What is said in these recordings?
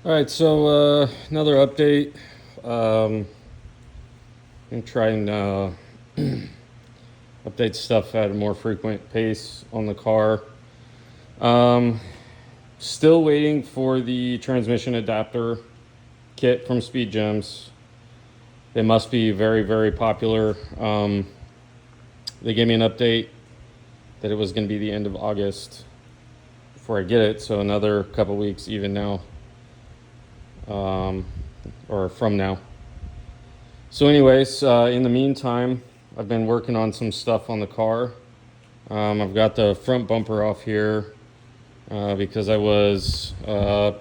All right, so another update. I'm trying to update stuff at a more frequent pace on the car. Um, Still waiting for the transmission adapter kit from Speed Gems. They must be very, very popular. They gave me an update that it was going to be the end of August before I get it, so another couple weeks even now, or from now. So, anyways, in the meantime, I've been working on some stuff on the car. I've got the front bumper off here because I was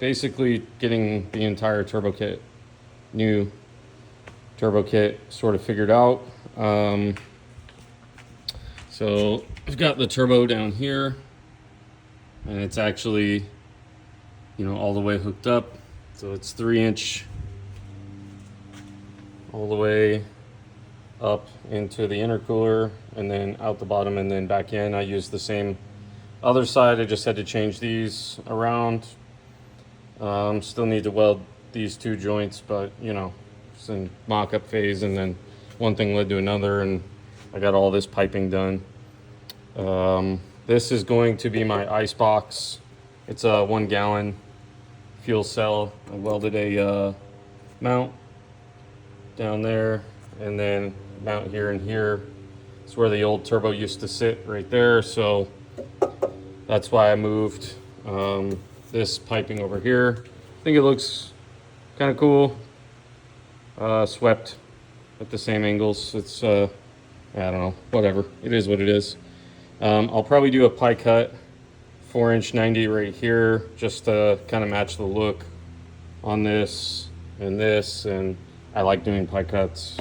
basically getting the entire new turbo kit sort of figured out. So I've got the turbo down here, and it's actually, all the way hooked up. So it's 3-inch all the way up into the intercooler and then out the bottom and then back in. I used the same other side. I just had to change these around. Still need to weld these two joints, but it's in mock-up phase, and then one thing led to another, and I got all this piping done. This is going to be my ice box. It's a 1-gallon fuel cell. I welded a mount down there, and then mount here and here. It's where the old turbo used to sit, right there. So that's why I moved this piping over here. I think it looks kind of cool. Swept at the same angles. It's I don't know, whatever. It is what it is. I'll probably do a pie cut 4-inch 90 right here, just to kind of match the look on this and this. And I like doing pie cuts.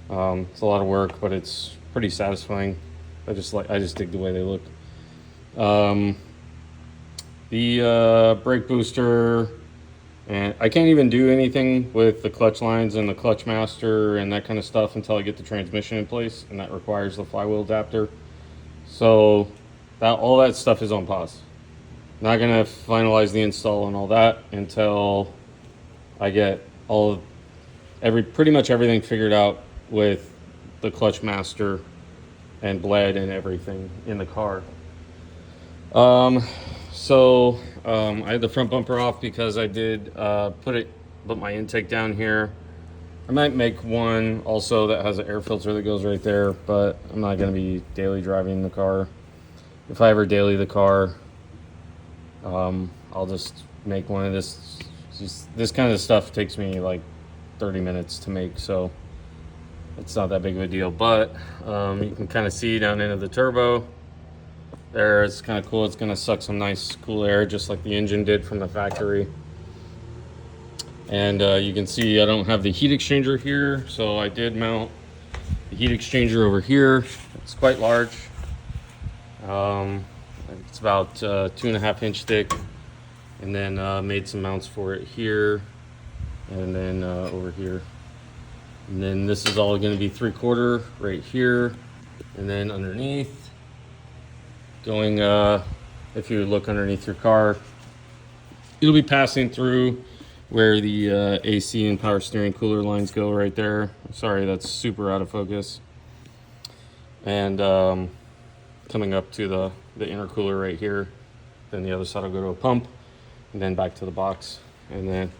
It's a lot of work, but it's pretty satisfying. I just dig the way they look. The brake booster, and I can't even do anything with the clutch lines and the clutch master and that kind of stuff until I get the transmission in place, and that requires the flywheel adapter. So all that stuff is on pause. Not gonna finalize the install and all that until I get pretty much everything figured out with the clutch master and bled and everything in the car. I had the front bumper off because I did put my intake down here. I might make one also that has an air filter that goes right there, but I'm not going to be daily driving the car. If I ever daily the car, I'll just make one of this. This kind of stuff takes me like 30 minutes to make, so it's not that big of a deal. But you can kind of see down into the turbo there. It's kind of cool. It's going to suck some nice cool air just like the engine did from the factory. And you can see I don't have the heat exchanger here, so I did mount the heat exchanger over here. It's quite large. It's about 2.5-inch thick, and then made some mounts for it here and then over here. And then this is all going to be 3/4 right here, and then underneath, going if you look underneath your car, it'll be passing through where the AC and power steering cooler lines go right there. Sorry, that's super out of focus. And coming up to the intercooler right here. Then the other side will go to a pump, and then back to the box, and then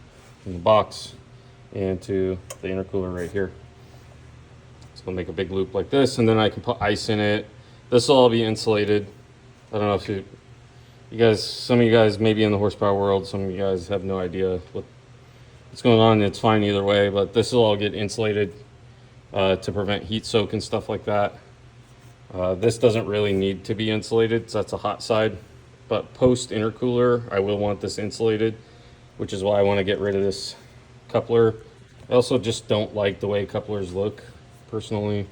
from the box into the intercooler right here. So I'll make a big loop like this, and then I can put ice in it. This will all be insulated. I don't know if you guys, some of you guys may be in the horsepower world, some of you guys have no idea what's going on. It's fine either way, but this will all get insulated to prevent heat soak and stuff like that. This doesn't really need to be insulated, so that's a hot side. But post intercooler, I will want this insulated, which is why I want to get rid of this coupler. I also just don't like the way couplers look, personally.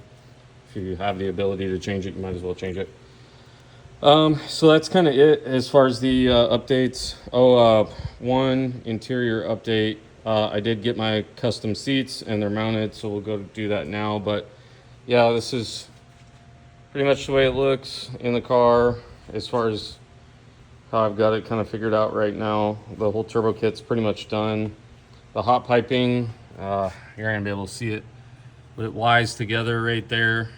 If you have the ability to change it, you might as well change it. So that's kind of it as far as the updates. One interior update. I did get my custom seats and they're mounted, so we'll go do that now. But yeah, this is pretty much the way it looks in the car as far as how I've got it kind of figured out right now. The whole turbo kit's pretty much done. The hot piping, you're gonna be able to see it, but it wires together right there,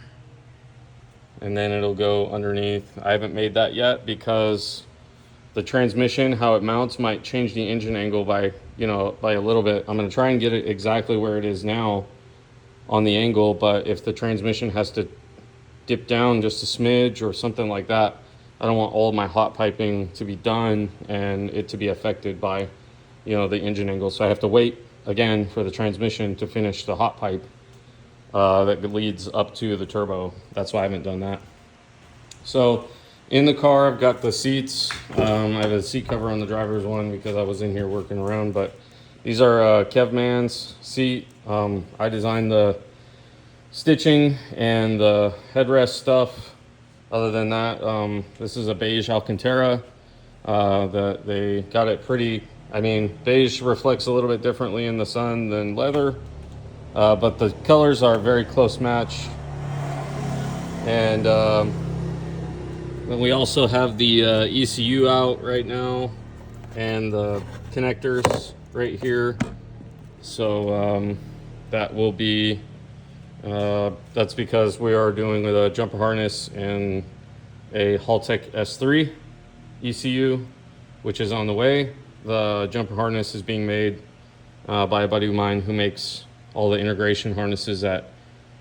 and then it'll go underneath. I haven't made that yet because the transmission, how it mounts, might change the engine angle by, you know, by a little bit. I'm gonna try and get it exactly where it is now on the angle, but if the transmission has to dip down just a smidge or something like that, I don't want all of my hot piping to be done and it to be affected by, you know, the engine angle. So I have to wait again for the transmission to finish the hot pipe that leads up to the turbo. That's why I haven't done that. So in the car, I've got the seats. I have a seat cover on the driver's one because I was in here working around, but these are Kevman's seat. I designed the stitching and the headrest stuff. Other than that, this is a beige Alcantara. They got it pretty, I mean, beige reflects a little bit differently in the sun than leather, but the colors are very close match. And then we also have the ECU out right now and the connectors right here. So that will be, that's because we are doing a jumper harness and a Haltech S3 ECU, which is on the way. The jumper harness is being made by a buddy of mine who makes all the integration harnesses at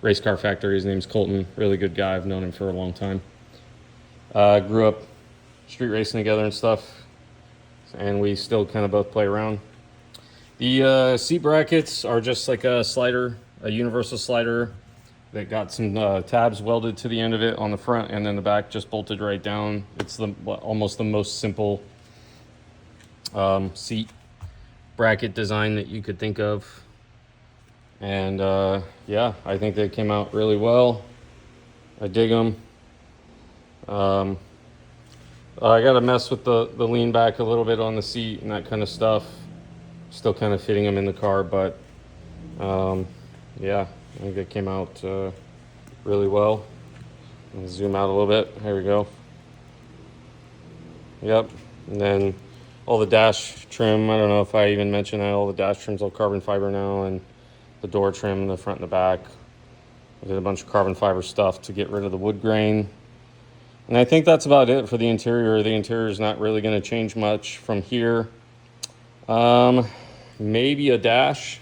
Race Car Factory. His name's Colton, really good guy. I've known him for a long time. Grew up street racing together and stuff, and we still kind of both play around. The seat brackets are just like a slider, a universal slider that got some tabs welded to the end of it on the front, and then the back just bolted right down. It's almost the most simple seat bracket design that you could think of. And yeah, I think they came out really well. I dig them. I got to mess with the lean back a little bit on the seat and that kind of stuff. Still kind of fitting them in the car, but yeah, I think it came out really well. I'll zoom out a little bit. Here we go. Yep. And then all the dash trim, I don't know if I even mentioned that, all the dash trim's all carbon fiber now, and the door trim, the front and the back. I did a bunch of carbon fiber stuff to get rid of the wood grain. And I think that's about it for the interior. The interior is not really going to change much from here. Maybe a dash.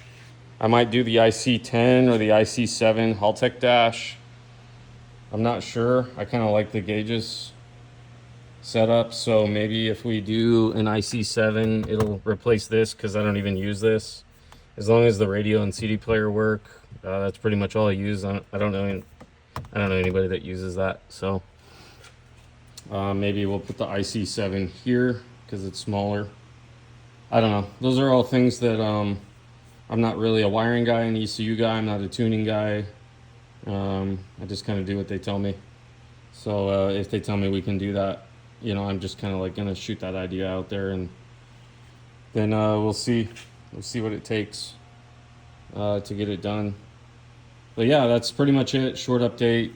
I might do the IC10 or the IC7 Haltech dash. I'm not sure. I kind of like the gauges set up. So maybe if we do an IC7, it'll replace this because I don't even use this. As long as the radio and CD player work, that's pretty much all I use. I don't know anybody that uses that. So maybe we'll put the IC7 here because it's smaller. I don't know. Those are all things that I'm not really a wiring guy, an ECU guy. I'm not a tuning guy. I just kind of do what they tell me. So if they tell me we can do that, you know, I'm just kind of like going to shoot that idea out there, and then we'll see. We'll see what it takes to get it done. But yeah, that's pretty much it. Short update.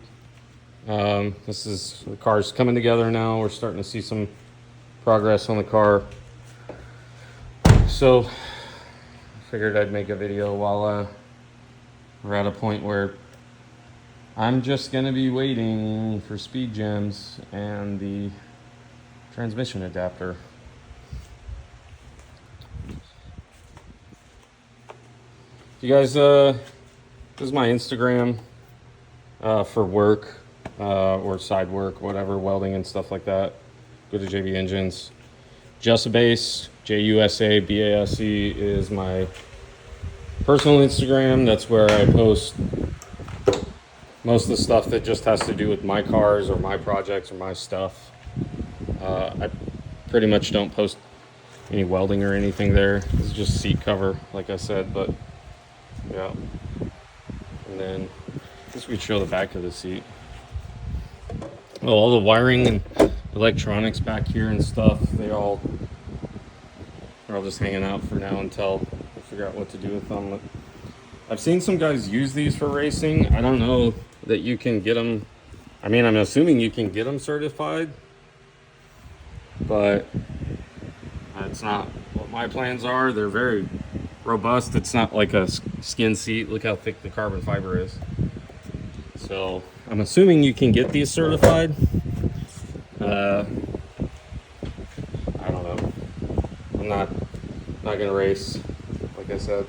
This is, the car's coming together now. We're starting to see some progress on the car. So I figured I'd make a video while we're at a point where I'm just gonna be waiting for speed gems and the transmission adapter. You guys, this is my Instagram for work or side work, whatever, welding and stuff like that. Go to JB Engines. Jusabase, JUSABASE is my personal Instagram. That's where I post most of the stuff that just has to do with my cars or my projects or my stuff. I pretty much don't post any welding or anything there. It's just seat cover, like I said, but yeah. And then I guess we'd show the back of the seat. Oh, all the wiring and electronics back here and stuff, they're all just hanging out for now until we figure out what to do with them. I've seen some guys use these for racing. I don't know that you can get them. I mean, I'm assuming you can get them certified. but that's not what my plans are. They're very robust. It's not like a skin seat. Look how thick the carbon fiber is. So I'm assuming you can get these certified. I don't know. I'm not gonna race, like I said.